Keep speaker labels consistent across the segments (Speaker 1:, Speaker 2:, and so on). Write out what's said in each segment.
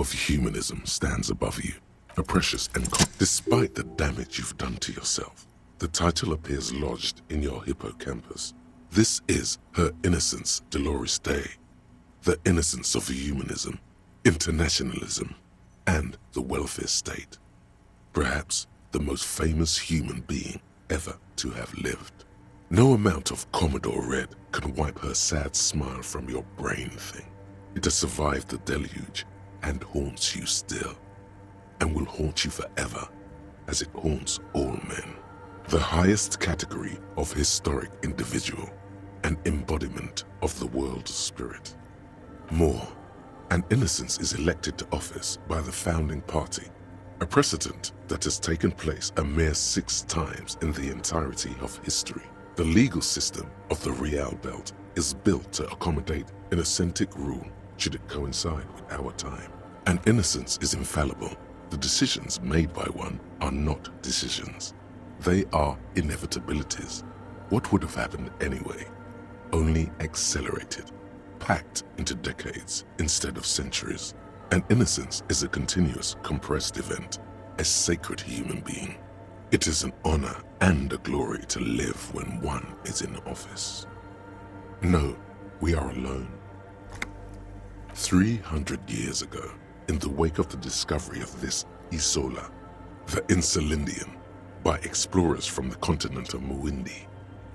Speaker 1: of humanism stands above you, a precious and despite the damage you've done to yourself. The title appears lodged in your hippocampus. This is Her Innocence, Dolores Dei, the innocence of humanism, internationalism, and the welfare state. Perhaps the most famous human being ever to have lived. No amount of Commodore Red can wipe her sad smile from your brain thing. It has survived the deluge and haunts you still, and will haunt you forever as it haunts all men. The highest category of historic individual, an embodiment of the world spirit. More, an innocence is elected to office by the founding party, a precedent that has taken place a mere 6 times in the entirety of history. The legal system of the Real Belt is built to accommodate innocentic rule should it coincide with our time. An innocence is infallible. The decisions made by one are not decisions. They are inevitabilities. What would have happened anyway? Only accelerated, packed into decades instead of centuries. An innocence is a continuous, compressed event, a sacred human being. It is an honor and a glory to live when one is in office. No, we are alone. 300 years ago, in the wake of the discovery of this Isola, the Insulindian, by explorers from the continent of Muindi,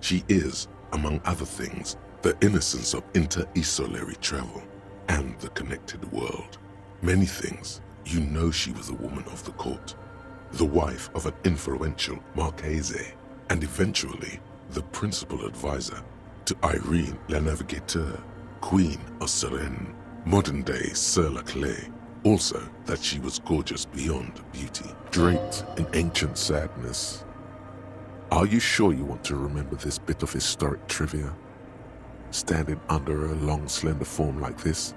Speaker 1: she is, among other things, the innocence of inter-isolary travel and the connected world. Many things, you know she was a woman of the court, the wife of an influential Marchese, and eventually the principal advisor to Irene La Navigateur, Queen of Suresnes, modern-day Sir La Clé. Also that she was gorgeous beyond beauty, draped in ancient sadness. Are you sure you want to remember this bit of historic trivia? Standing under a long, slender form like this,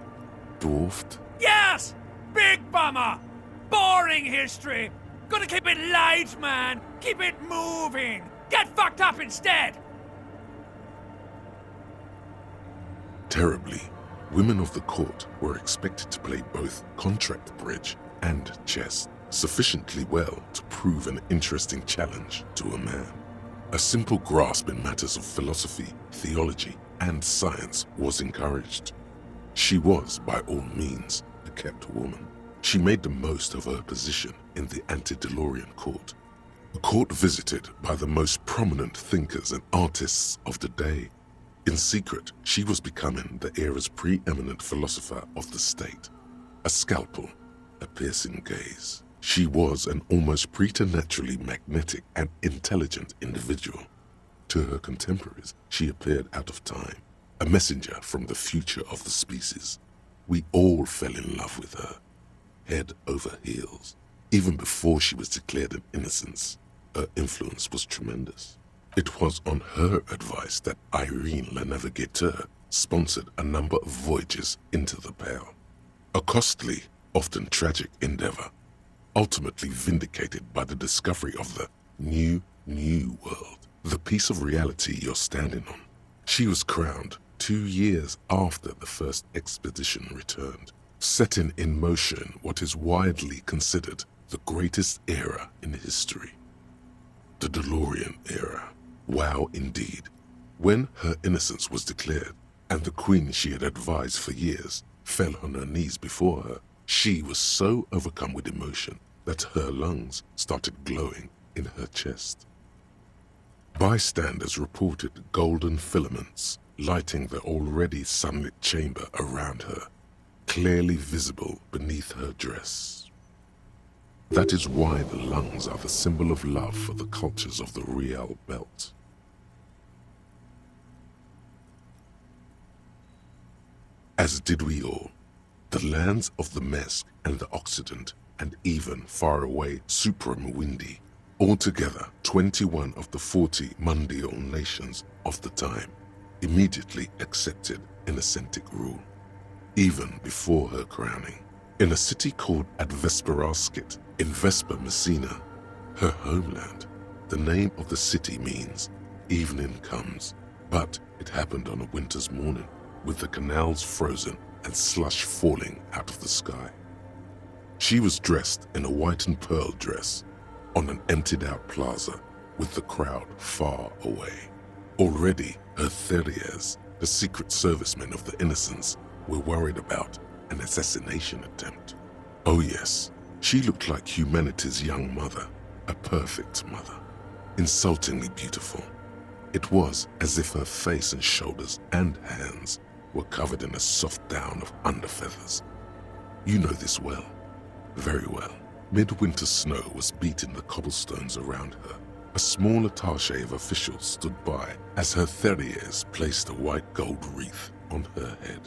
Speaker 1: dwarfed?
Speaker 2: Yes! Big bummer! Boring history! Gotta keep it light, man! Keep it moving! Get fucked up instead!
Speaker 1: Terribly, women of the court were expected to play both contract bridge and chess sufficiently well to prove an interesting challenge to a man. A simple grasp in matters of philosophy, theology, and science was encouraged. She was, by all means, a kept woman. She made the most of her position in the antediluvian court, a court visited by the most prominent thinkers and artists of the day. In secret, she was becoming the era's preeminent philosopher of the state. A scalpel, a piercing gaze. She was an almost preternaturally magnetic and intelligent individual. To her contemporaries, she appeared out of time, a messenger from the future of the species. We all fell in love with her, head over heels. Even before she was declared an innocence, her influence was tremendous. It was on her advice that Irene La Navigateur sponsored a number of voyages into the Pale. A costly, often tragic endeavor, ultimately vindicated by the discovery of the new world, the piece of reality you're standing on. She was crowned 2 years after the first expedition returned, setting in motion what is widely considered the greatest era in history. The DeLorean era. Wow, indeed. When her innocence was declared, and the queen she had advised for years fell on her knees before her, she was so overcome with emotion that her lungs started glowing in her chest. Bystanders reported golden filaments lighting the already sunlit chamber around her, clearly visible beneath her dress. That is why the lungs are the symbol of love for the cultures of the Real Belt. As did we all, the lands of the Mesk and the Occident, and even faraway Supramuindi, altogether 21 of the 40 mundial nations of the time, immediately accepted Innocentic rule, even before her crowning. In a city called Advesperaskit in Vespa Messina, her homeland, the name of the city means evening comes, but it happened on a winter's morning, with the canals frozen and slush falling out of the sky. She was dressed in a white and pearl dress on an emptied-out plaza with the crowd far away. Already, her terriers, the secret servicemen of the Innocence, were worried about an assassination attempt. Oh yes, she looked like humanity's young mother, a perfect mother, insultingly beautiful. It was as if her face and shoulders and hands were covered in a soft down of underfeathers. You know this well, very well. Midwinter snow was beating the cobblestones around her. A small attaché of officials stood by as her terriers placed a white gold wreath on her head.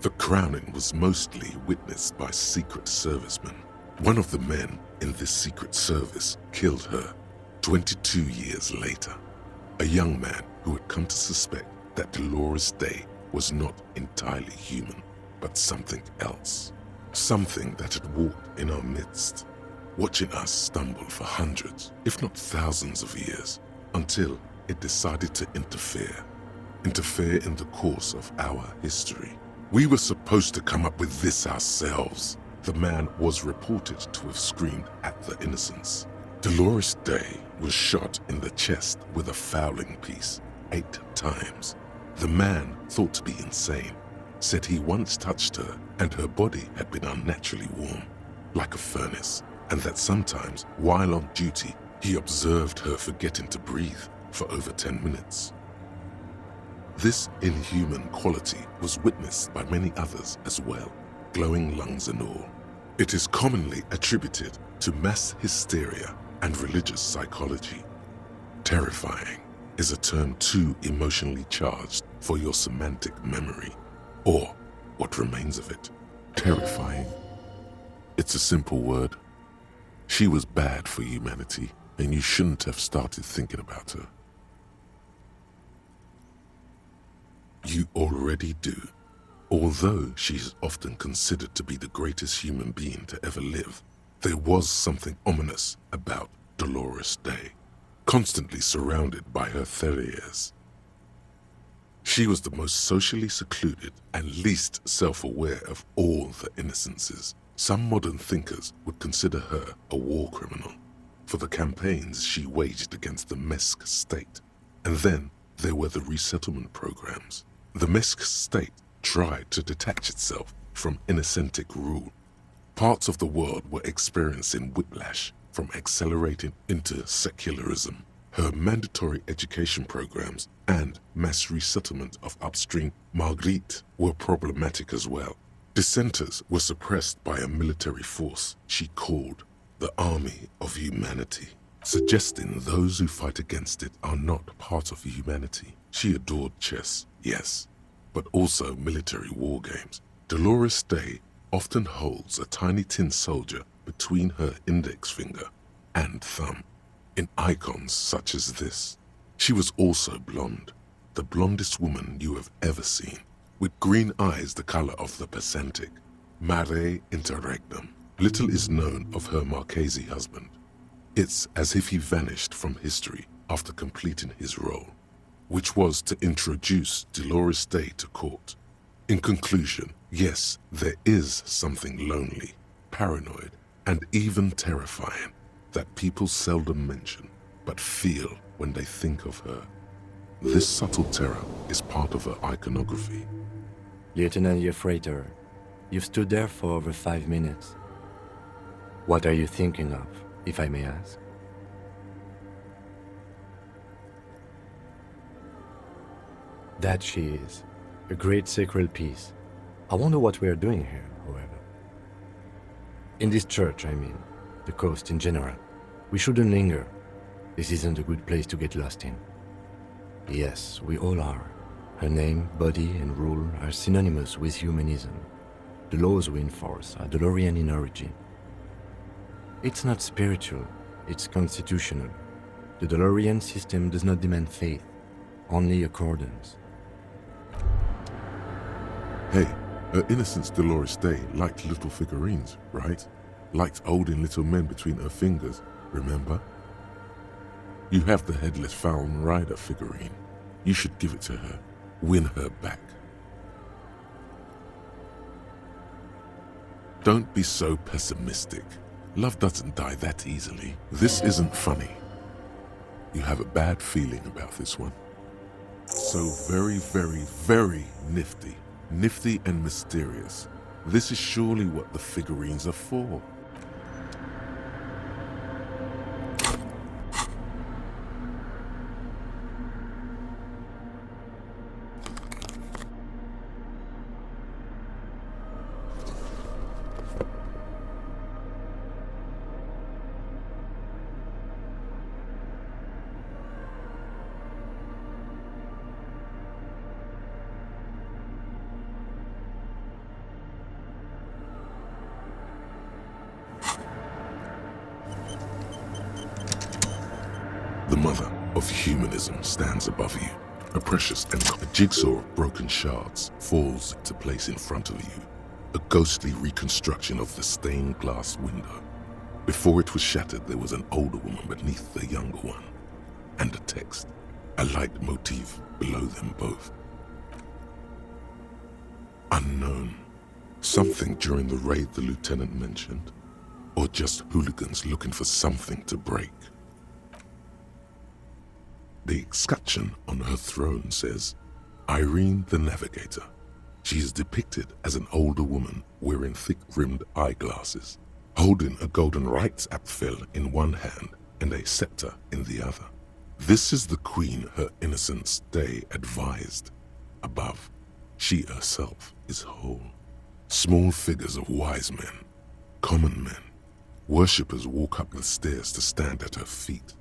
Speaker 1: The crowning was mostly witnessed by secret servicemen. One of the men in this secret service killed her 22 years later. A young man who had come to suspect that Dolores Dei was not entirely human, but something else. Something that had walked in our midst, watching us stumble for hundreds, if not thousands of years, until it decided to interfere in the course of our history. We were supposed to come up with this ourselves. The man was reported to have screamed at the Innocence. Dolores Dei was shot in the chest with a fowling piece 8 times. The man, thought to be insane, said he once touched her and her body had been unnaturally warm, like a furnace, and that sometimes, while on duty, he observed her forgetting to breathe for over 10 minutes. This inhuman quality was witnessed by many others as well, glowing lungs and all. It is commonly attributed to mass hysteria and religious psychology. Terrifying is a term too emotionally charged for your semantic memory, or what remains of it. Terrifying. It's a simple word. She was bad for humanity, and you shouldn't have started thinking about her. You already do. Although she is often considered to be the greatest human being to ever live, there was something ominous about Dolores Dei, constantly surrounded by her terriers. She was the most socially secluded and least self-aware of all the Innocences. Some modern thinkers would consider her a war criminal for the campaigns she waged against the Mesk state. And then there were the resettlement programs. The Mesk state tried to detach itself from Innocentic rule. Parts of the world were experiencing whiplash from accelerating into secularism. Her mandatory education programs and mass resettlement of upstream Marguerite were problematic as well. Dissenters were suppressed by a military force she called the Army of Humanity, suggesting those who fight against it are not part of humanity. She adored chess, yes, but also military war games. Dolores Dei often holds a tiny tin soldier between her index finger and thumb in icons such as this. She was also blonde, the blondest woman you have ever seen, with green eyes the color of the Pacentic, mare interregnum. Little is known of her Marchese husband. It's as if he vanished from history after completing his role, which was to introduce Dolores Dei to court. In conclusion, yes, there is something lonely, paranoid, and even terrifying that people seldom mention, but feel when they think of her. This subtle terror is part of her iconography.
Speaker 3: Lieutenant Yefreiter, you've stood there for over 5 minutes. What are you thinking of, if I may ask? That she is. A great sacred piece. I wonder what we are doing here, however. In this church, I mean. The coast in general. We shouldn't linger. This isn't a good place to get lost in. Yes, we all are. Her name, body, and rule are synonymous with humanism. The laws we enforce are Dolorian in origin. It's not spiritual, it's constitutional. The Dolorian system does not demand faith, only accordance.
Speaker 1: Hey, her Innocence Dolores Dei liked little figurines, right? Liked holding little men between her fingers, remember? You have the headless Falcon Rider figurine. You should give it to her. Win her back. Don't be so pessimistic. Love doesn't die that easily. This isn't funny. You have a bad feeling about this one. So very, very, very nifty. Nifty and mysterious. This is surely what the figurines are for. The mother of humanism stands above you. A precious and a jigsaw of broken shards falls into place in front of you. A ghostly reconstruction of the stained glass window. Before it was shattered, there was an older woman beneath the younger one. And a text, a light motif below them both. Unknown. Something during the raid the lieutenant mentioned. Or just hooligans looking for something to break. The escutcheon on her throne says, Irene the Navigator. She is depicted as an older woman wearing thick-rimmed eyeglasses, holding a golden Reichsapfel in one hand and a scepter in the other. This is the queen her Innocence Dei advised. Above, she herself is whole. Small figures of wise men, common men, worshippers walk up the stairs to stand at her feet.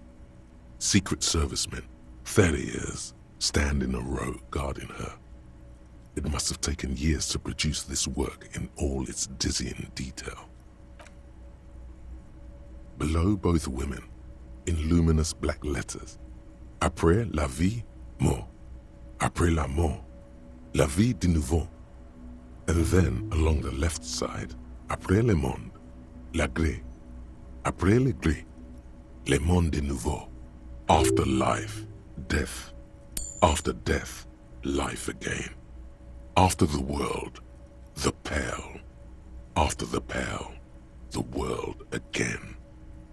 Speaker 1: Secret servicemen, 30 years, stand in a row guarding her. It must have taken years to produce this work in all its dizzying detail. Below both women, in luminous black letters, Après la vie, mort. Après la mort, la vie de nouveau. And then, along the left side, Après le monde, la gré. Après le gré, le monde de nouveau. After life, death. After death, life again. After the world, the pale. After the pale, the world again.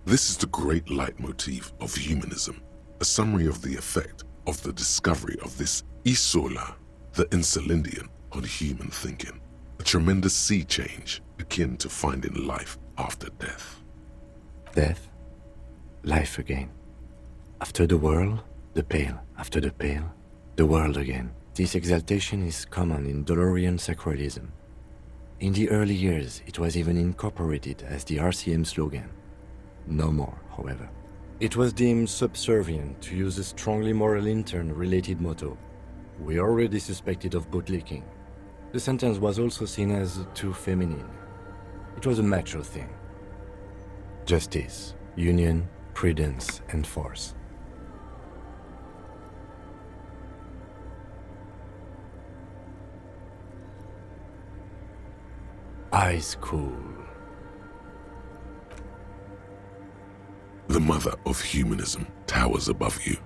Speaker 1: This is the great leitmotif of humanism, a summary of the effect of the discovery of this isola, the Insulindian, on human thinking. A tremendous sea change akin to finding life after death.
Speaker 3: Death, life again. After the world, the pale. After the pale, the world again. This exaltation is common in Dolorian sacralism. In the early years, it was even incorporated as the RCM slogan. No more, however. It was deemed subservient to use a strongly moral intern-related motto. We already suspected of bootlicking. The sentence was also seen as too feminine. It was a macho thing. Justice, union, prudence, and force. Eyes cool.
Speaker 1: The mother of humanism towers above you,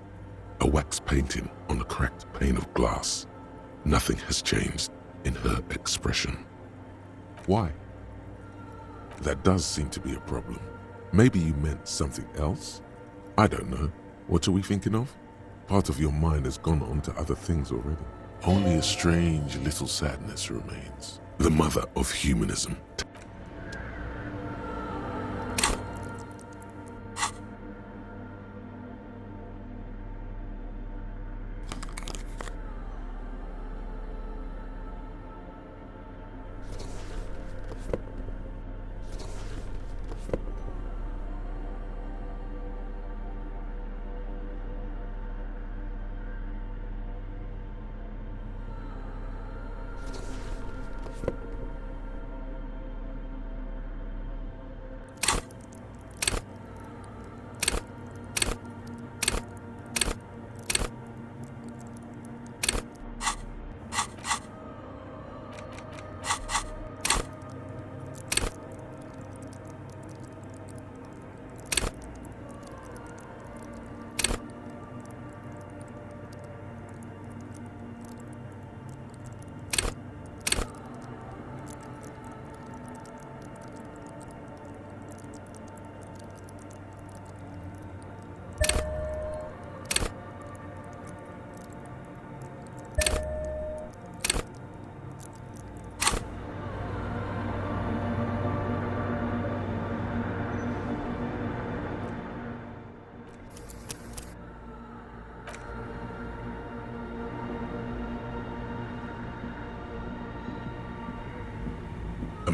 Speaker 1: a wax painting on a cracked pane of glass. Nothing has changed in her expression. Why? That does seem to be a problem. Maybe you meant something else? I don't know. What are we thinking of? Part of your mind has gone on to other things already. Only a strange little sadness remains. The mother of humanism.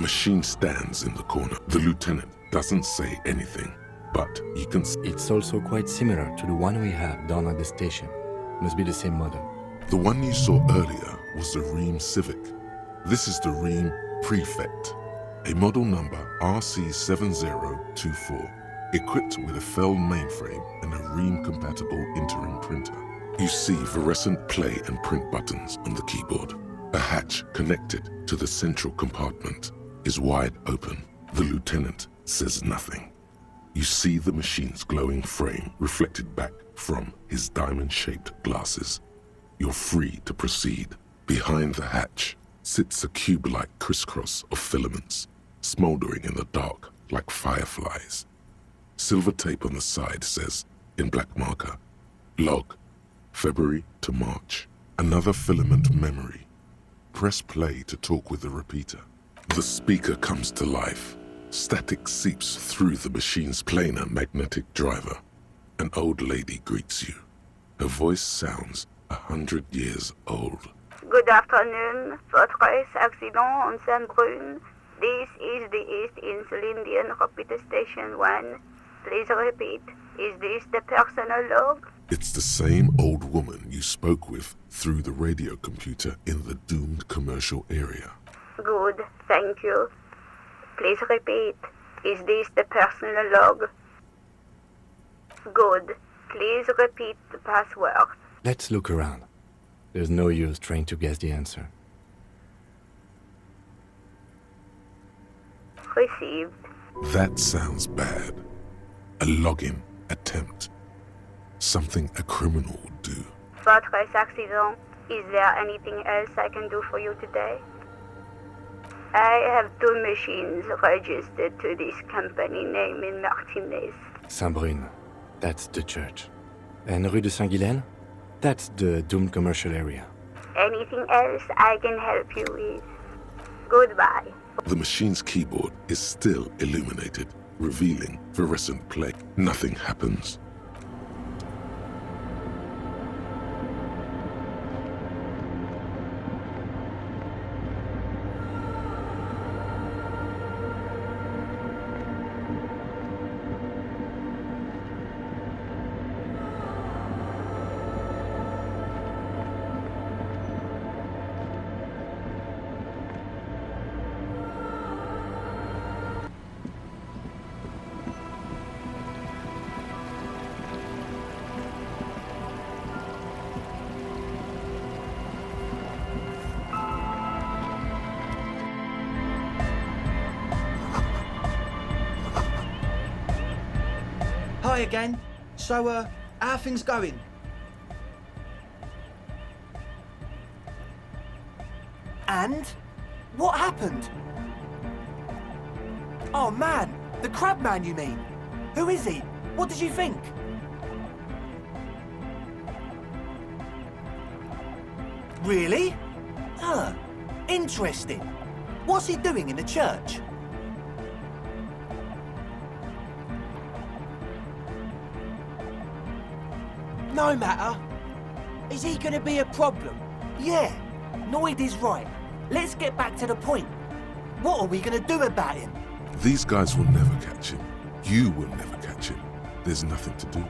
Speaker 1: machine stands in the corner. The lieutenant doesn't say anything, but you can see
Speaker 3: It's also quite similar to the one we have down at the station. Must be the same model.
Speaker 1: the one you saw earlier was the Ream Civic. This is the Ream Prefect, a model number RC7024, equipped with a Feld mainframe and a Ream-compatible interim printer. You see fluorescent play and print buttons on the keyboard. A hatch connected to the central compartment is wide open. The lieutenant says nothing. You see the machine's glowing frame reflected back from his diamond-shaped glasses. You're free to proceed. Behind the hatch sits a cube-like crisscross of filaments, smoldering in the dark like fireflies. Silver tape on the side says, in black marker, log, February to March. Another filament memory. Press play to talk with the repeater. The speaker comes to life. Static seeps through the machine's planar magnetic driver. An old lady greets you. Her voice sounds 100 years old.
Speaker 4: Good afternoon, Fortress Accident on Saint-Brune. This is the East Insulindian Repeater Station 1. Please repeat. Is this the personal log?
Speaker 1: It's the same old woman you spoke with through the radio computer in the doomed commercial area.
Speaker 4: Good, thank you. Please repeat. Is this the personal log? Good. Please repeat the password.
Speaker 3: Let's look around. There's no use trying to guess the answer.
Speaker 4: Received.
Speaker 1: That sounds bad. A login attempt. Something a criminal would do.
Speaker 4: Fortress Accident, is there anything else I can do for you today? I have 2 machines registered to this company name in Martinez.
Speaker 3: Saint-Brune, that's the church. And Rue de Saint-Guylaine? That's the doomed commercial area.
Speaker 4: Anything else I can help you with? Goodbye.
Speaker 1: The machine's keyboard is still illuminated, revealing fluorescent play. Nothing happens.
Speaker 5: Hi again. So, how are things going? And? What happened? Oh man, the crab man you mean? Who is he? What did you think? Really? Interesting. What's he doing in the church? No matter. Is he gonna be a problem? Yeah, Noid is right. Let's get back to the point. What are we gonna do about him?
Speaker 1: These guys will never catch him. You will never catch him. There's nothing to do.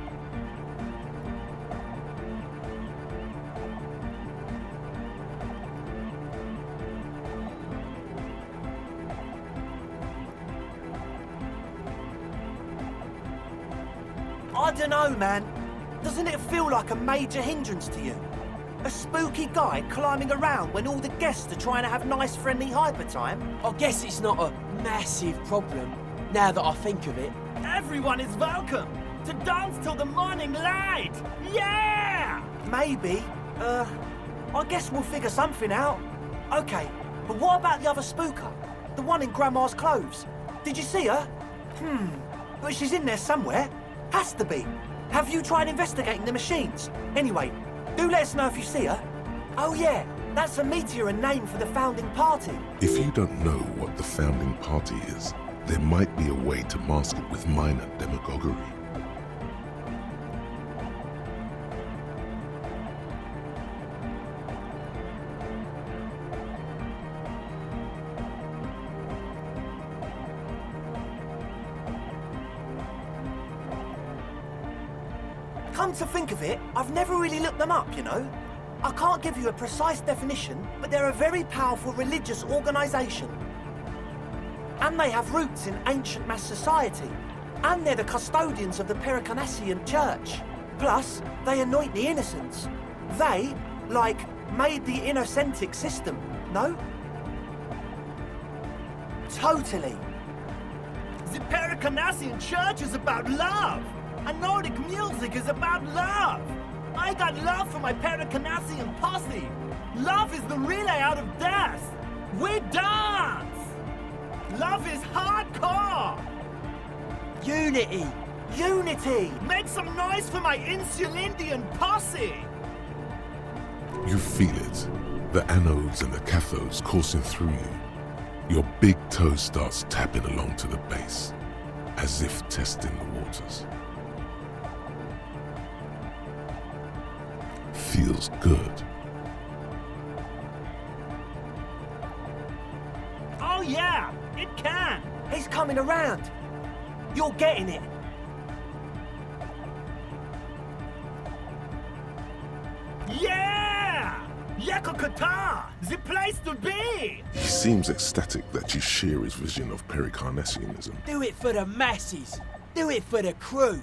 Speaker 5: I don't know, man. Doesn't it feel like a major hindrance to you? A spooky guy climbing around when all the guests are trying to have nice, friendly hyper time?
Speaker 6: I guess it's not a massive problem, now that I think of it.
Speaker 2: Everyone is welcome to dance till the morning light. Yeah!
Speaker 5: Maybe. I guess we'll figure something out. Okay, but what about the other spooker? The one in Grandma's clothes? Did you see her? But she's in there somewhere. Has to be. Have you tried investigating the machines? Anyway, do let us know if you see her. Oh yeah, that's a meteor and name for the founding party.
Speaker 1: If you don't know what the founding party is, there might be a way to mask it with minor demagoguery.
Speaker 5: Come to think of it, I've never really looked them up, you know? I can't give you a precise definition, but they're a very powerful religious organisation. And they have roots in ancient mass society. And they're the custodians of the Pericarnassian Church. Plus, they anoint the innocents. They, like, made the innocentic system, no? Totally.
Speaker 7: The Pericarnassian Church is about love, and Nordic music is about love. I got love for my Pericarnassian posse. Love is the relay out of death. We dance. Love is hardcore.
Speaker 5: Unity! Unity!
Speaker 7: Make some noise for my Insulindian posse.
Speaker 1: You feel it. The anodes and the cathodes coursing through you. Your big toe starts tapping along to the base, as if testing the waters. Feels good.
Speaker 7: Oh yeah, it can.
Speaker 5: He's coming around. You're getting it.
Speaker 7: Yeah! Yakokata! The place to be!
Speaker 1: He seems ecstatic that you share his vision of Pericarnassianism.
Speaker 6: Do it for the masses. Do it for the crew.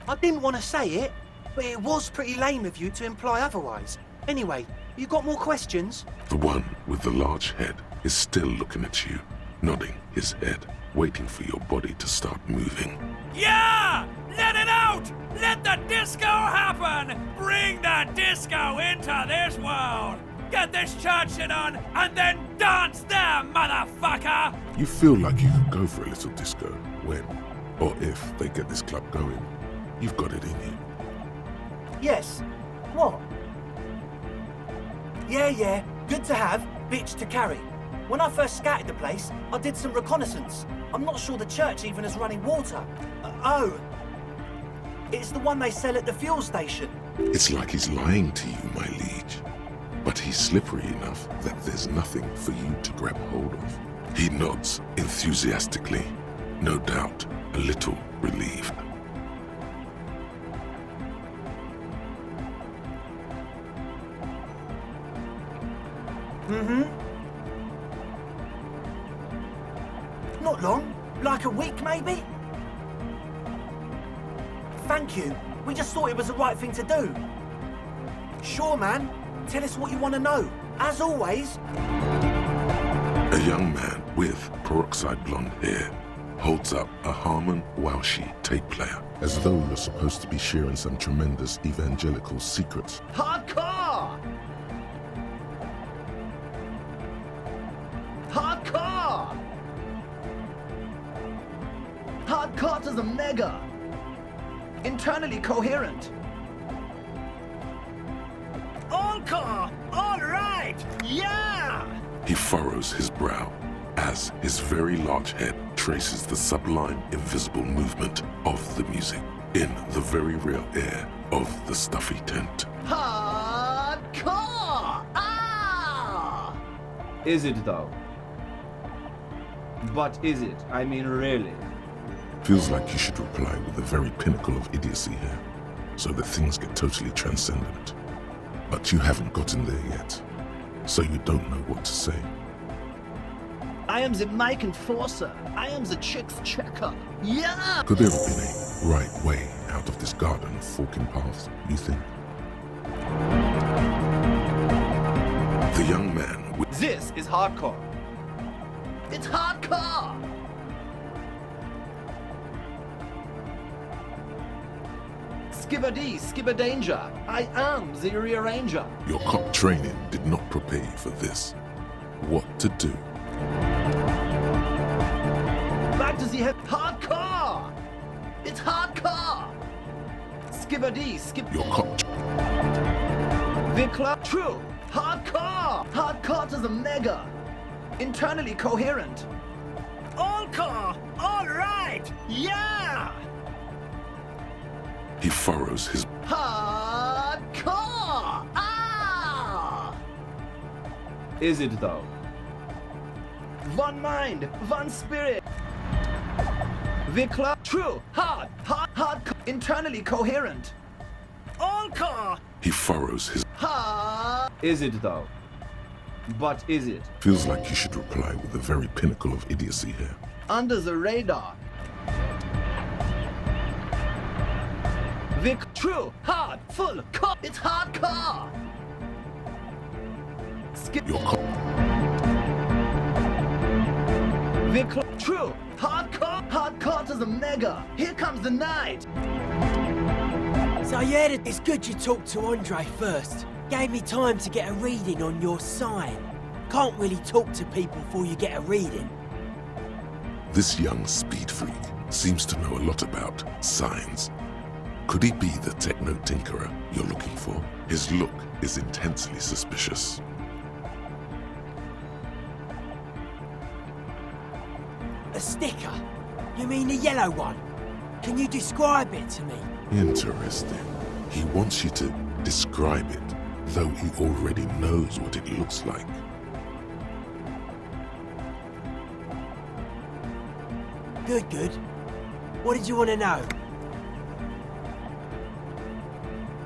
Speaker 5: I didn't want to say it, but it was pretty lame of you to imply otherwise. Anyway, you got more questions?
Speaker 1: The one with the large head is still looking at you, nodding his head, waiting for your body to start moving.
Speaker 2: Yeah! Let it out! Let the disco happen! Bring the disco into this world! Get this church shit on, and then dance there, motherfucker!
Speaker 1: You feel like you could go for a little disco when, or if, they get this club going. You've got it in you.
Speaker 5: Yes. What? Yeah, good to have, bitch to carry. When I first scouted the place, I did some reconnaissance. I'm not sure the church even has running water. Oh. It's the one they sell at the fuel station.
Speaker 1: It's like he's lying to you, my liege. But he's slippery enough that there's nothing for you to grab hold of. He nods enthusiastically, no doubt a little relieved.
Speaker 5: Not long. Like a week, maybe? Thank you. We just thought it was the right thing to do. Sure, man. Tell us what you want to know. As always.
Speaker 1: A young man with peroxide blonde hair holds up a Harman Waushi tape player, as though you're supposed to be sharing some tremendous evangelical secrets.
Speaker 7: Hardcore! Hardcore! Hardcore to the mega! Internally coherent. All core! All right! Yeah!
Speaker 1: He furrows his brow as his very large head traces the sublime invisible movement of the music in the very real air of the stuffy tent.
Speaker 7: Hardcore! Ah!
Speaker 8: Is it though? But is it? I mean, really?
Speaker 1: Feels like you should reply with the very pinnacle of idiocy here, so that things get totally transcendent. But you haven't gotten there yet, so you don't know what to say.
Speaker 7: I am the mic enforcer. I am the chick's checker. Yeah!
Speaker 1: Could there have been a right way out of this garden of forking paths, you think? The young man with
Speaker 8: This is hardcore.
Speaker 7: It's hardcore!
Speaker 8: Skibbity, skibber danger. I am the rearranger.
Speaker 1: your cop training did not prepare you for this. What to do?
Speaker 7: Back to the head. Hardcore! It's hardcore!
Speaker 8: Skibbity, skip.
Speaker 1: Your cop
Speaker 8: The club.
Speaker 7: True! Hardcore! Hardcore to the mega! Internally coherent. All core! All right! Yeah!
Speaker 1: He furrows his
Speaker 7: Hardcore! Ah!
Speaker 8: Is it though?
Speaker 7: One mind, one spirit.
Speaker 8: The club. true, hard, internally coherent.
Speaker 7: All car!
Speaker 1: He furrows his...
Speaker 8: Hard. Is it though? But is it?
Speaker 1: Feels like you should reply with the very pinnacle of idiocy here.
Speaker 8: Under the radar. True, hard, full, it's hardcore. Skip
Speaker 1: Your
Speaker 8: true, hardcore to the mega. Here comes the night.
Speaker 6: So yeah, it's good you talked to Andre first. Gave me time to get a reading on your sign. Can't really talk to people before you get a reading.
Speaker 1: This young speed freak seems to know a lot about signs. Could he be the techno-tinkerer you're looking for? His look is intensely suspicious.
Speaker 6: A sticker? You mean the yellow one? Can you describe it to me?
Speaker 1: Interesting. He wants you to describe it, though he already knows what it looks like.
Speaker 6: Good, good. What did you want to know?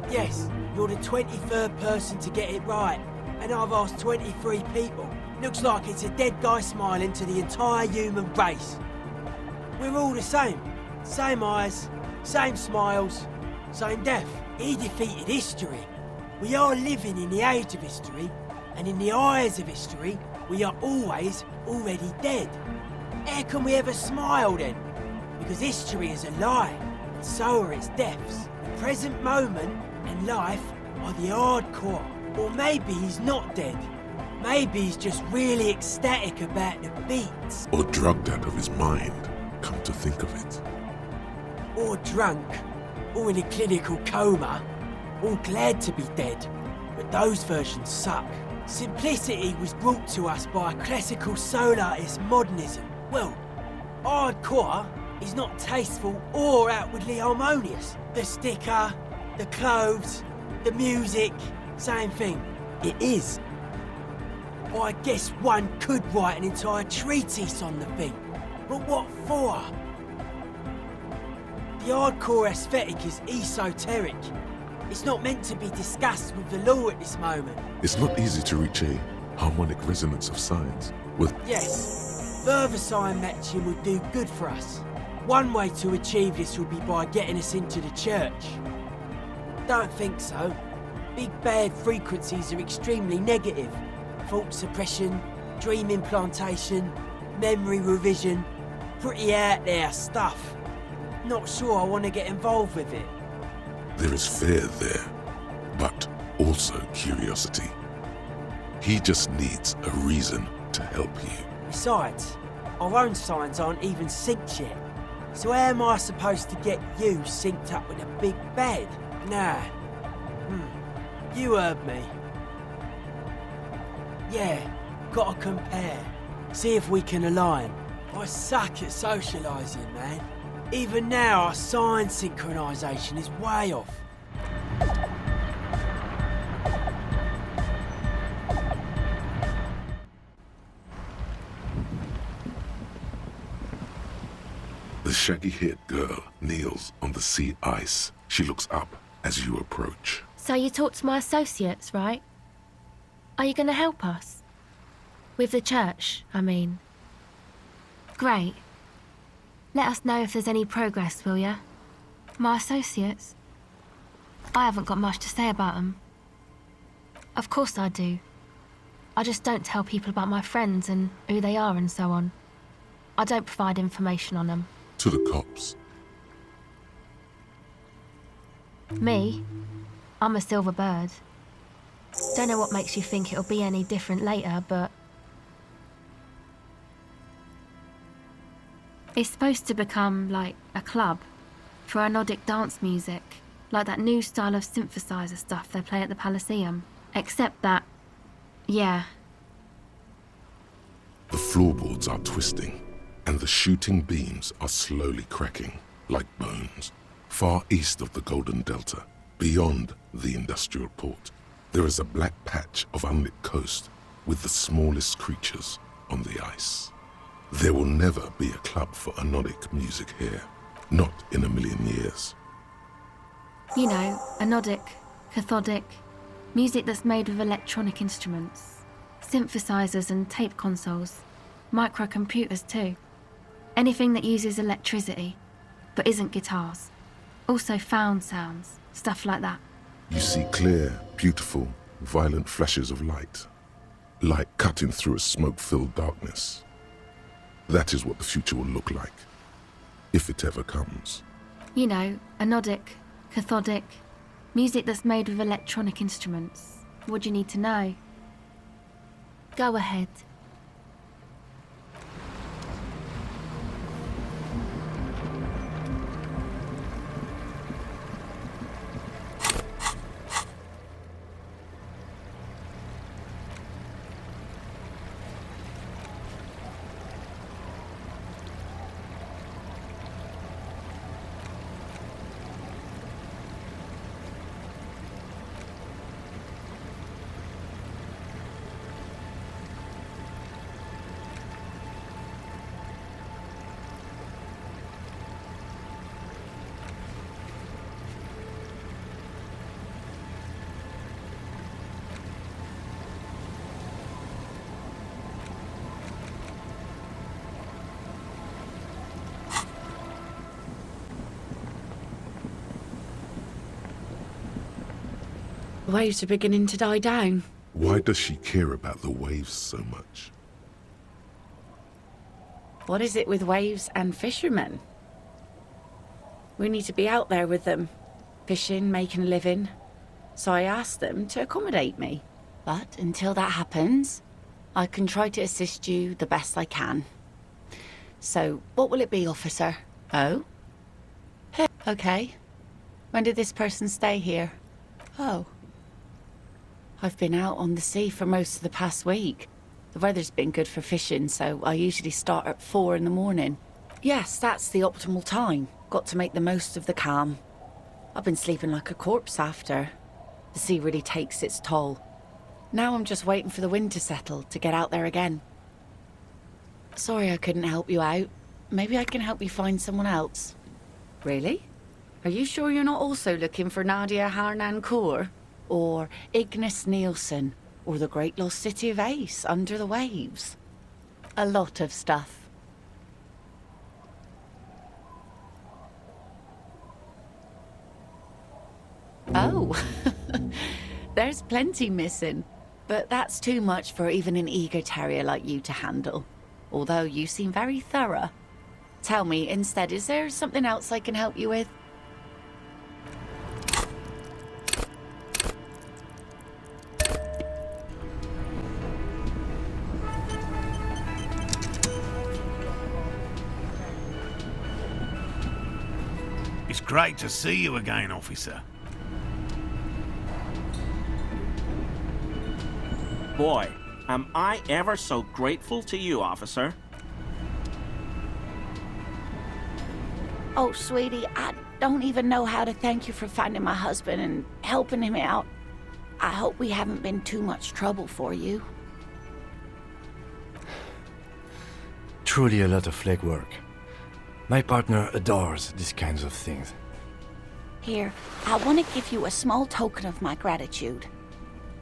Speaker 6: Yes, you're the 23rd person to get it right, and I've asked 23 people. Looks like it's a dead guy smiling to the entire human race. We're all the same. Same eyes, same smiles, same death. He defeated history. We are living in the age of history, and in the eyes of history, we are always already dead. How can we ever smile then? Because history is a lie, and so are its deaths. The present moment and life are the hardcore. Or maybe he's not dead. Maybe he's just really ecstatic about the beats.
Speaker 1: Or drugged out of his mind, come to think of it.
Speaker 6: Or drunk, or in a clinical coma, or glad to be dead. But those versions suck. Simplicity was brought to us by classical solarist modernism. Well, hardcore is not tasteful or outwardly harmonious. The sticker, the clothes, the music, same thing. It is. I guess one could write an entire treatise on the thing. But what for? The hardcore aesthetic is esoteric. It's not meant to be discussed with the law at this moment.
Speaker 1: It's not easy to reach a harmonic resonance of signs with...
Speaker 6: Yes, further sign matching would do good for us. One way to achieve this would be by getting us into the church. Don't think so. Big bad frequencies are extremely negative. Thought suppression, dream implantation, memory revision. Pretty out there stuff. Not sure I want to get involved with it.
Speaker 1: There is fear there, but also curiosity. He just needs a reason to help you.
Speaker 6: Besides, our own signs aren't even synced yet. So how am I supposed to get you synced up with a big bad? Nah. You heard me. Yeah, gotta compare. See if we can align. I suck at socialising, man. Even now, our sign synchronisation is way off.
Speaker 1: The shaggy-haired girl kneels on the sea ice. She looks up as you approach.
Speaker 9: So you talked to my associates, right? Are you going to help us? With the church, I mean. Great. Let us know if there's any progress, will ya? My associates? I haven't got much to say about them. Of course I do. I just don't tell people about my friends and who they are and so on. I don't provide information on them.
Speaker 1: To the cops.
Speaker 9: Me? I'm a silver bird. Don't know what makes you think it'll be any different later, but... It's supposed to become, like, a club for anodic dance music, like that new style of synthesizer stuff they play at the Palaceum. Except that... yeah.
Speaker 1: The floorboards are twisting, and the shooting beams are slowly cracking, like bones. Far east of the Golden Delta, beyond the industrial port, there is a black patch of unlit coast with the smallest creatures on the ice. There will never be a club for anodic music here. Not in a million years.
Speaker 9: You know, anodic, cathodic, music that's made with electronic instruments, synthesizers and tape consoles, microcomputers too. Anything that uses electricity, but isn't guitars. Also found sounds, stuff like that.
Speaker 1: You see clear, beautiful, violent flashes of light. Light cutting through a smoke-filled darkness. That is what the future will look like, if it ever comes.
Speaker 9: You know, anodic, cathodic, music that's made with electronic instruments. What do you need to know? Go ahead.
Speaker 10: The waves are beginning to die down.
Speaker 1: Why does she care about the waves so much?
Speaker 10: What is it with waves and fishermen? We need to be out there with them, fishing, making a living. So I asked them to accommodate me. But until that happens, I can try to assist you the best I can. So, what will it be, officer? Oh? Okay. When did this person stay here? Oh. I've been out on the sea for most of the past week. The weather's been good for fishing, so I usually start at 4 in the morning. Yes, that's the optimal time. Got to make the most of the calm. I've been sleeping like a corpse after. The sea really takes its toll. Now I'm just waiting for the wind to settle to get out there again. Sorry I couldn't help you out. Maybe I can help you find someone else. Really? Are you sure you're not also looking for Nadia Harnoncourt? Or Ignis Nielsen? Or the great lost city of Ace under the waves? A lot of stuff. Oh, there's plenty missing. But that's too much for even an eager terrier like you to handle. Although you seem very thorough. Tell me, instead, is there something else I can help you with?
Speaker 2: It's great to see you again, officer.
Speaker 11: Boy, am I ever so grateful to you, officer.
Speaker 10: Oh, sweetie, I don't even know how to thank you for finding my husband and helping him out. I hope we haven't been too much trouble for you.
Speaker 3: Truly a lot of legwork. My partner adores these kinds of things.
Speaker 10: Here, I want to give you a small token of my gratitude.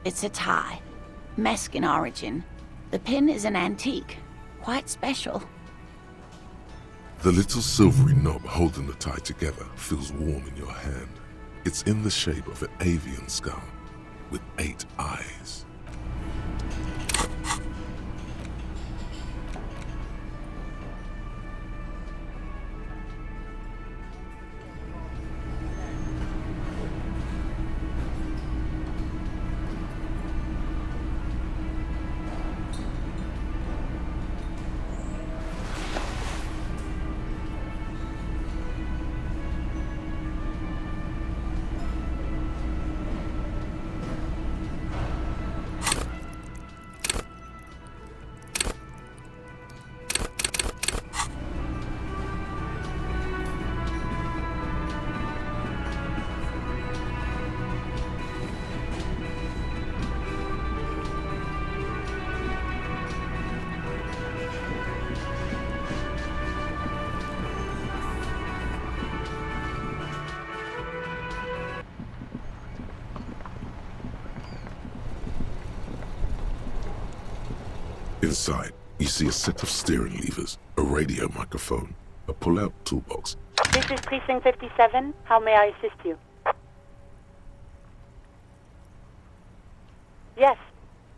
Speaker 10: It's a tie. Mexican origin. The pin is an antique. Quite special.
Speaker 1: The little silvery knob holding the tie together feels warm in your hand. It's in the shape of an avian skull with 8 eyes. Inside, you see a set of steering levers, a radio microphone, a pull-out toolbox.
Speaker 12: This is Precinct 57. How may I assist you? Yes.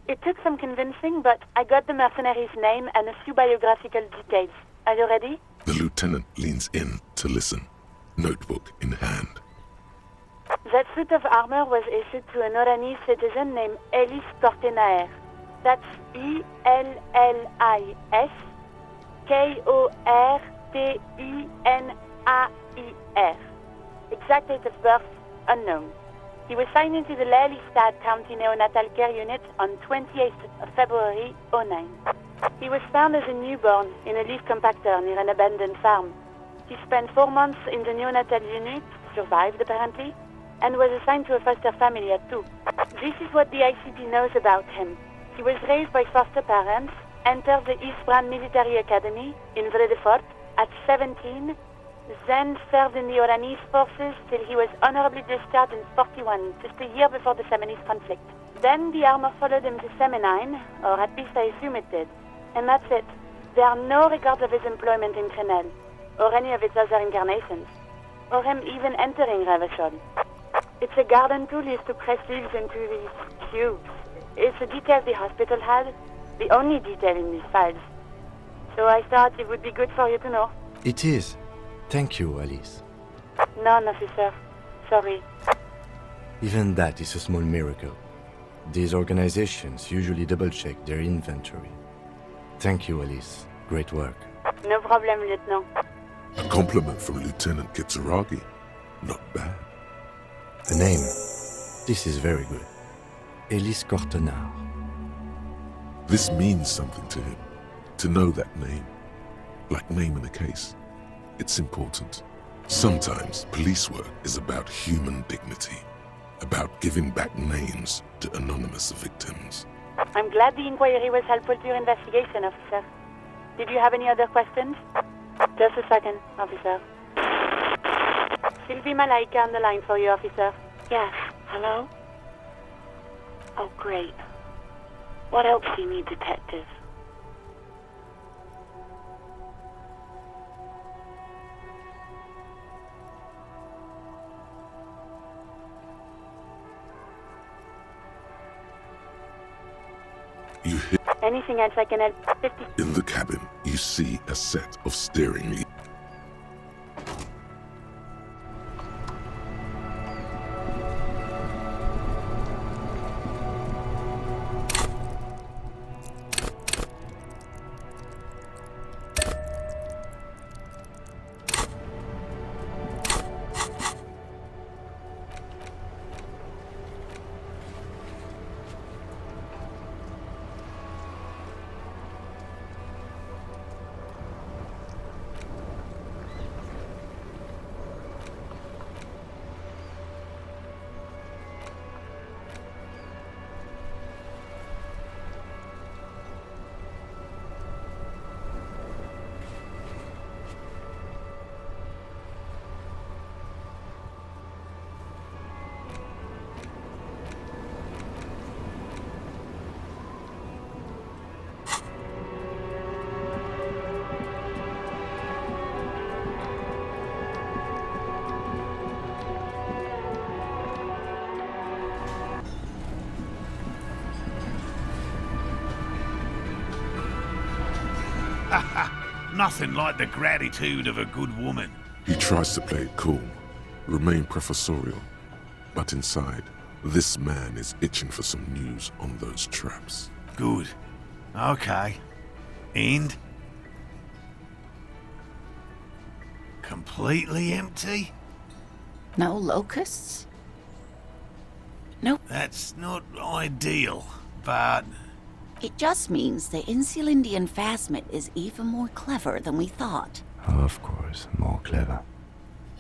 Speaker 12: It took some convincing, but I got the mercenary's name and a few biographical details. Are you ready?
Speaker 1: The lieutenant leans in to listen, notebook in hand.
Speaker 12: That suit of armor was issued to an Oranese citizen named Ellis Kortenaer. That's E-L-L-I-S K-O-R-T-E-N-A-I-R. Exact date of birth, unknown. He was signed into the Lelystad County Neonatal Care Unit on 28th of February, 09. He was found as a newborn in a leaf compactor near an abandoned farm. He spent 4 months in the neonatal unit, survived apparently, and was assigned to a foster family at 2. This is what the ICP knows about him. He was raised by foster parents, entered the East Brand Military Academy in Vredefort at 17, then served in the Oranese forces till he was honorably discharged in 41, just a year before the Seminese conflict. Then the armor followed him to Seminine, or at least I assume it did. And that's it. There are no records of his employment in Crenel, or any of its other incarnations, or him even entering Revachol. It's a garden tool used to press leaves into these cubes. It's a detail the hospital had, the only detail in these files. So I thought it would be good for you to know.
Speaker 3: It is. Thank you, Alice.
Speaker 12: None, officer. Sorry.
Speaker 3: Even that is a small miracle. These organizations usually double-check their inventory. Thank you, Alice. Great work.
Speaker 12: No problem, Lieutenant.
Speaker 1: A compliment from Lieutenant Kitsuragi. Not bad.
Speaker 3: The name. This is very good. Ellis Kortenaer.
Speaker 1: This means something to him. To know that name. Like naming a case. It's important. Sometimes police work is about human dignity. About giving back names to anonymous victims.
Speaker 12: I'm glad the inquiry was helpful to your investigation, officer. Did you have any other questions? Just a second, officer. Sylvie Malaika on the line for you, officer.
Speaker 13: Yes. Hello? Oh, great. What else do you need, detective?
Speaker 1: You hit.
Speaker 12: Anything else I can help? 50.
Speaker 1: In the cabin, you see a set of steering levers.
Speaker 2: Nothing like the gratitude of a good woman.
Speaker 1: He tries to play it cool, remain professorial, but inside, this man is itching for some news on those traps.
Speaker 2: Good. Okay. And? Completely empty?
Speaker 10: No locusts? No.
Speaker 2: That's not ideal, but...
Speaker 10: It just means the Insulindian phasmid is even more clever than we thought.
Speaker 3: Of course, more clever.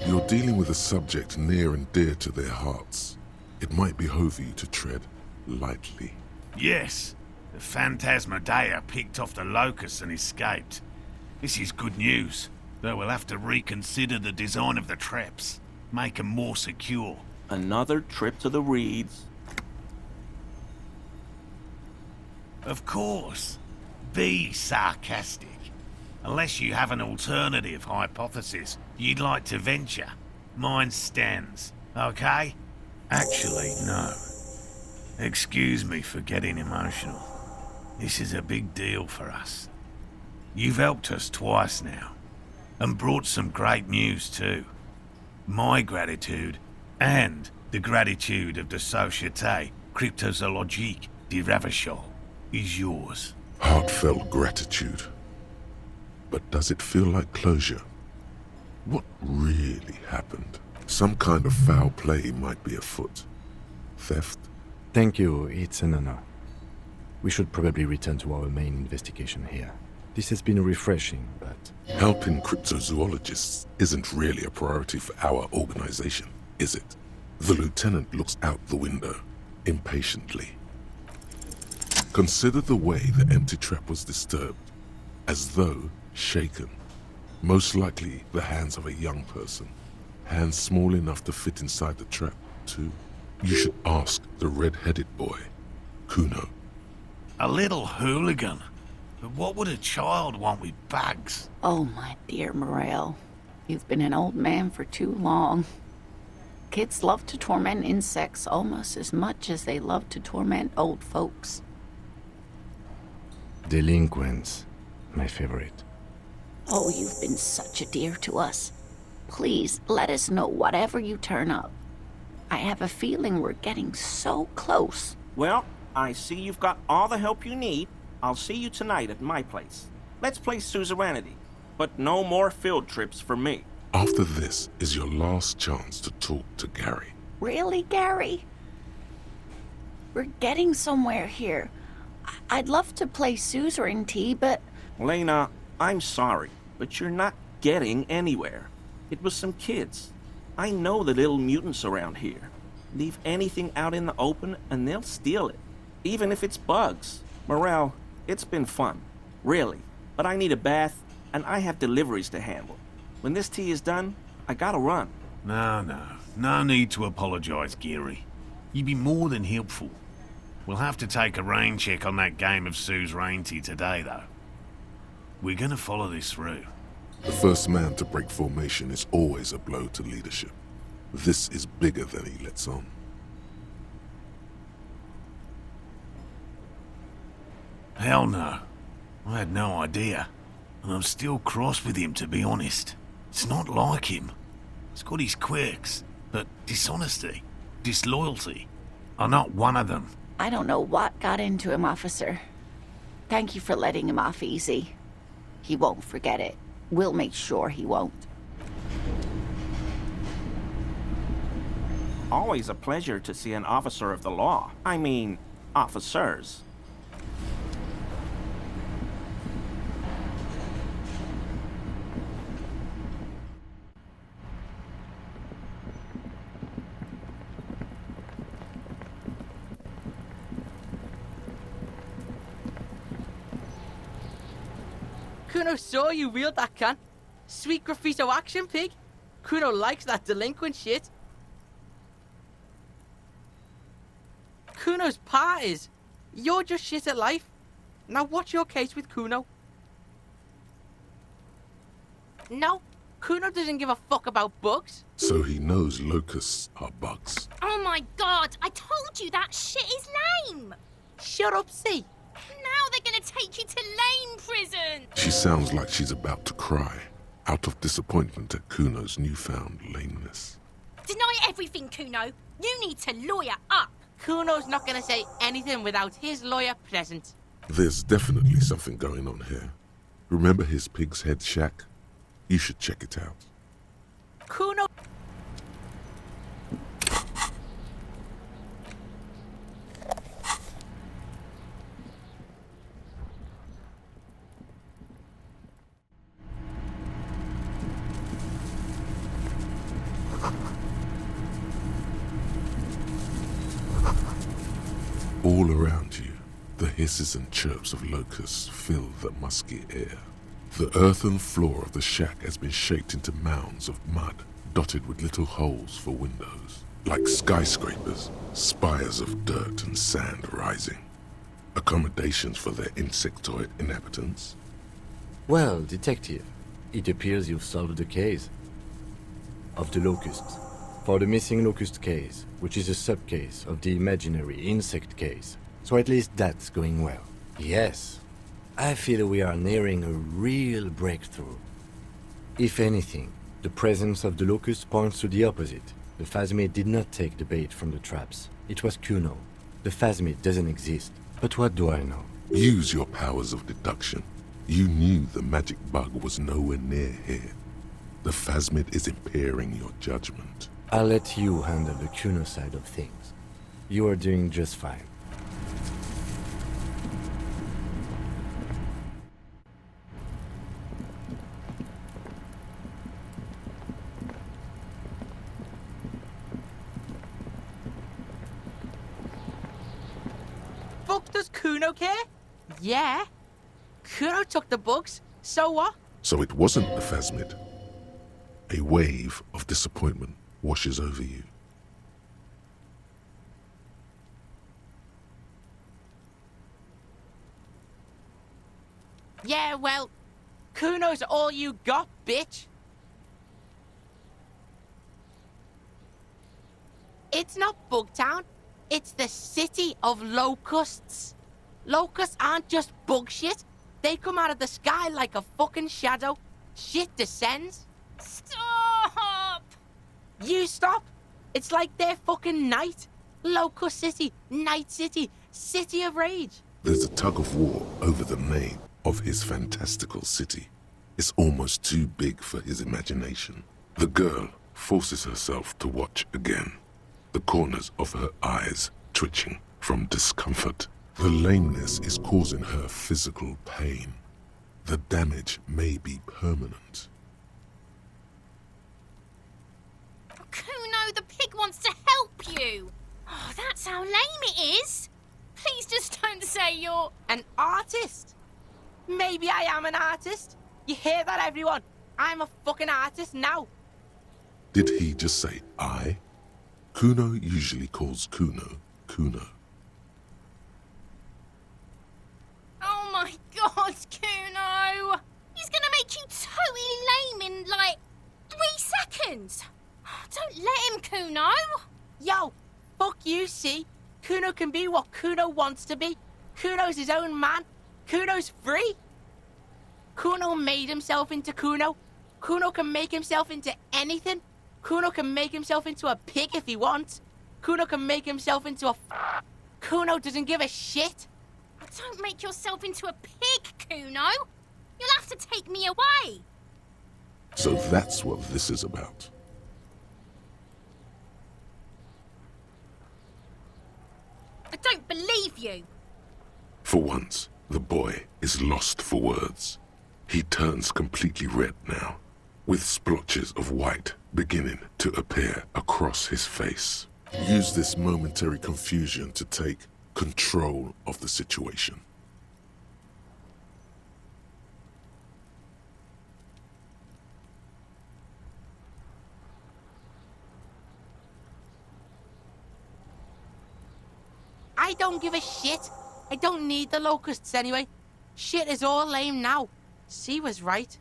Speaker 1: You're dealing with a subject near and dear to their hearts. It might behove you to tread lightly.
Speaker 2: Yes. The Phantasma Dei picked off the locusts and escaped. This is good news, though we'll have to reconsider the design of the traps. Make them more secure.
Speaker 11: Another trip to the Reeds.
Speaker 2: Of course.
Speaker 14: be sarcastic. Unless you have an alternative hypothesis you'd like to venture, mine stands, okay? Actually, no. Excuse me for getting emotional. This is a big deal for us. You've helped us twice now, and brought some great news too. My gratitude, and the gratitude of the Société Cryptozoologique de Ravachol, is yours.
Speaker 1: Heartfelt gratitude. But does it feel like closure? What really happened? Some kind of foul play might be afoot. Theft?
Speaker 3: Thank you, it's an honor. We should probably return to our main investigation here. This has been refreshing, but...
Speaker 1: Helping cryptozoologists isn't really a priority for our organization, is it? The lieutenant looks out the window, impatiently. Consider the way the empty trap was disturbed, as though shaken. Most likely the hands of a young person. Hands small enough to fit inside the trap, too. You should ask the red-headed boy, Kuno.
Speaker 14: A little hooligan. But what would a child want with bags?
Speaker 10: Oh, my dear Morel. You've been an old man for too long. Kids love to torment insects almost as much as they love to torment old folks.
Speaker 3: Delinquents, my favorite.
Speaker 10: Oh, you've been such a dear to us. Please, let us know whatever you turn up. I have a feeling we're getting so close.
Speaker 11: Well, I see you've got all the help you need. I'll see you tonight at my place. Let's play suzerainty, but no more field trips for me.
Speaker 1: After this is your last chance to talk to Gary.
Speaker 10: Really, Gary? We're getting somewhere here. I'd love to play suzerainty, but...
Speaker 11: Lena, I'm sorry, but you're not getting anywhere. It was some kids. I know the little mutants around here. Leave anything out in the open and they'll steal it, even if it's bugs. Morel, it's been fun, really, but I need a bath and I have deliveries to handle. When this tea is done, I gotta run.
Speaker 14: No need to apologize, Gary. You'd be more than helpful. We'll have to take a rain check on that game of suzerainty today, though. We're gonna follow this through.
Speaker 1: The first man to break formation is always a blow to leadership. This is bigger than he lets on.
Speaker 14: Hell no. I had no idea. And I'm still cross with him, to be honest. It's not like him. He's got his quirks, but dishonesty, disloyalty are not one of them.
Speaker 10: I don't know what got into him, officer. Thank you for letting him off easy. He won't forget it. We'll make sure he won't.
Speaker 11: Always a pleasure to see an officer of the law. I mean, officers.
Speaker 6: Kuno saw you wield that can. Sweet graffito action, pig. Kuno likes that delinquent shit. Kuno's part is, you're just shit at life. Now what's your case with Kuno? No, Kuno doesn't give a fuck about bugs.
Speaker 1: So he knows locusts are bugs.
Speaker 15: Oh my god, I told you that shit is lame!
Speaker 6: Shut up, see.
Speaker 15: Now they're gonna take you to lame prison!
Speaker 1: She sounds like she's about to cry, out of disappointment at Kuno's newfound lameness.
Speaker 15: Deny everything, Kuno. You need to lawyer up.
Speaker 6: Kuno's not gonna say anything without his lawyer present.
Speaker 1: There's definitely something going on here. Remember his pig's head shack? You should check it out.
Speaker 6: Kuno...
Speaker 1: All around you, the hisses and chirps of locusts fill the musky air. The earthen floor of the shack has been shaped into mounds of mud, dotted with little holes for windows. Like skyscrapers, spires of dirt and sand rising. Accommodations for their insectoid inhabitants?
Speaker 3: Well, detective, it appears you've solved the case of the locusts. For the missing locust case, which is a sub-case of the imaginary insect case. So at least that's going well. Yes, I feel we are nearing a real breakthrough. If anything, the presence of the locust points to the opposite. The phasmid did not take the bait from the traps. It was Kuno. The phasmid doesn't exist. But what do I know?
Speaker 1: Use your powers of deduction. You knew the magic bug was nowhere near here. The phasmid is impairing your judgment.
Speaker 3: I'll let you handle the Kuno side of things. You are doing just fine.
Speaker 6: Fuck, does Kuno care? Yeah. Kuno took the bugs, so what?
Speaker 1: So it wasn't the phasmid. A wave of disappointment washes over you.
Speaker 6: Yeah, well, Kuno's all you got, bitch. It's not Bugtown. It's the city of locusts. Locusts aren't just bug shit. They come out of the sky like a fucking shadow. Shit descends.
Speaker 15: Stop!
Speaker 6: You stop. It's like their fucking night. Locust City, Night City, City of Rage.
Speaker 1: There's a tug of war over the name of his fantastical city. It's almost too big for his imagination. The girl forces herself to watch again, the corners of her eyes twitching from discomfort. The lameness is causing her physical pain. The damage may be permanent.
Speaker 15: Kuno, the pig wants to help you. Oh, that's how lame it is. Please just don't say you're...
Speaker 6: An artist? Maybe I am an artist. You hear that, everyone? I'm a fucking artist now.
Speaker 1: Did he just say I? Kuno usually calls Kuno, Kuno.
Speaker 15: Oh my god, Kuno! He's gonna make you totally lame in, like, 3 seconds. Don't let him, Kuno.
Speaker 6: Yo, fuck you, see? Kuno can be what Kuno wants to be. Kuno's his own man. Kuno's free. Kuno made himself into Kuno. Kuno can make himself into anything. Kuno can make himself into a pig if he wants. Kuno can make himself into a... Kuno doesn't give a shit.
Speaker 15: Don't make yourself into a pig, Kuno. You'll have to take me away.
Speaker 1: So that's what this is about.
Speaker 15: I don't believe you.
Speaker 1: For once, the boy is lost for words. He turns completely red now, with splotches of white beginning to appear across his face. Use this momentary confusion to take control of the situation.
Speaker 6: I don't give a shit. I don't need the locusts anyway. Shit is all lame now. C was right.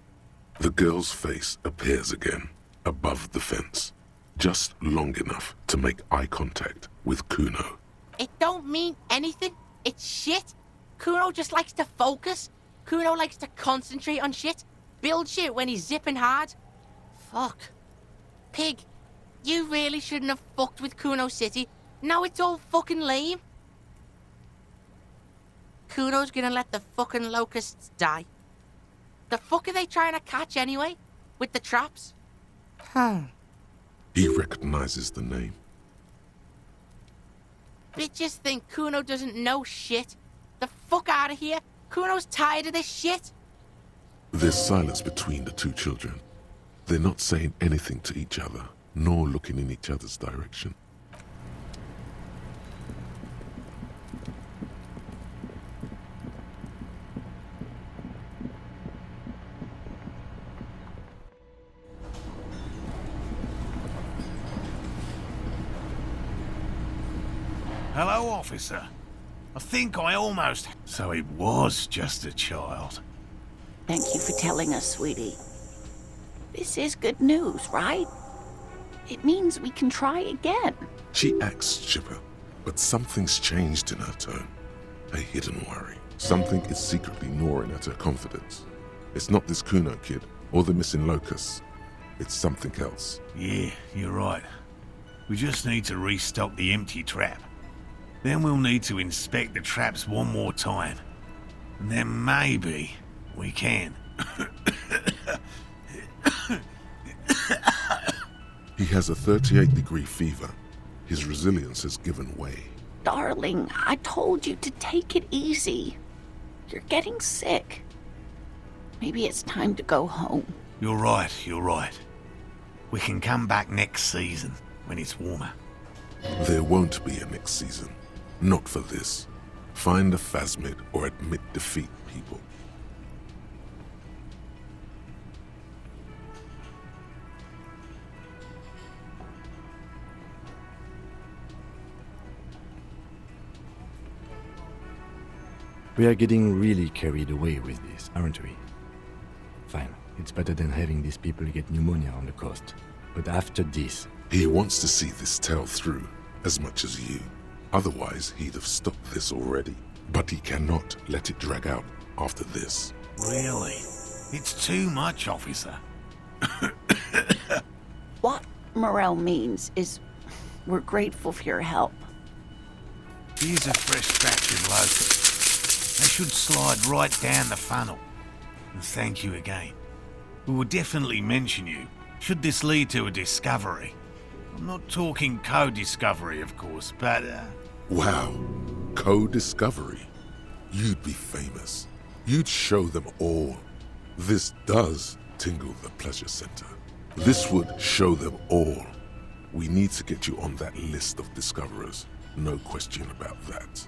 Speaker 1: The girl's face appears again, above the fence, just long enough to make eye contact with Kuno.
Speaker 6: It don't mean anything. It's shit. Kuno just likes to focus. Kuno likes to concentrate on shit. Build shit when he's zipping hard. Fuck. Pig, you really shouldn't have fucked with Kuno City. Now it's all fucking lame. Kuno's gonna let the fucking locusts die. The fuck are they trying to catch anyway? With the traps?
Speaker 1: He recognizes the name.
Speaker 6: Bitches think Kuno doesn't know shit. The fuck out of here. Kuno's tired of this shit.
Speaker 1: There's silence between the two children. They're not saying anything to each other, nor looking in each other's direction.
Speaker 14: Hello, officer. I think I almost... So it was just a child.
Speaker 10: Thank you for telling us, sweetie. This is good news, right? It means we can try again.
Speaker 1: She acts chipper, but something's changed in her tone. A hidden worry. Something is secretly gnawing at her confidence. It's not this Kuno kid or the missing locusts. It's something else.
Speaker 14: Yeah, you're right. We just need to restock the empty trap. Then we'll need to inspect the traps one more time. And then maybe we can.
Speaker 1: He has a 38-degree fever. His resilience has given way.
Speaker 10: Darling, I told you to take it easy. You're getting sick. Maybe it's time to go home.
Speaker 14: You're right, you're right. We can come back next season, when it's warmer.
Speaker 1: There won't be a next season. Not for this. Find a phasmid or admit defeat, people.
Speaker 3: We are getting really carried away with this, aren't we? Fine, it's better than having these people get pneumonia on the coast. But after this...
Speaker 1: He wants to see this tale through, as much as you. Otherwise, he'd have stopped this already. But he cannot let it drag out after this.
Speaker 14: Really? It's too much, officer.
Speaker 10: What Morel means is we're grateful for your help.
Speaker 14: Here's a fresh batch of locusts. They should slide right down the funnel. And thank you again. We will definitely mention you, should this lead to a discovery. I'm not talking co-discovery, of course, but...
Speaker 1: Wow. Co-discovery. You'd be famous. You'd show them all. This does tingle the pleasure center. This would show them all. We need to get you on that list of discoverers. No question about that.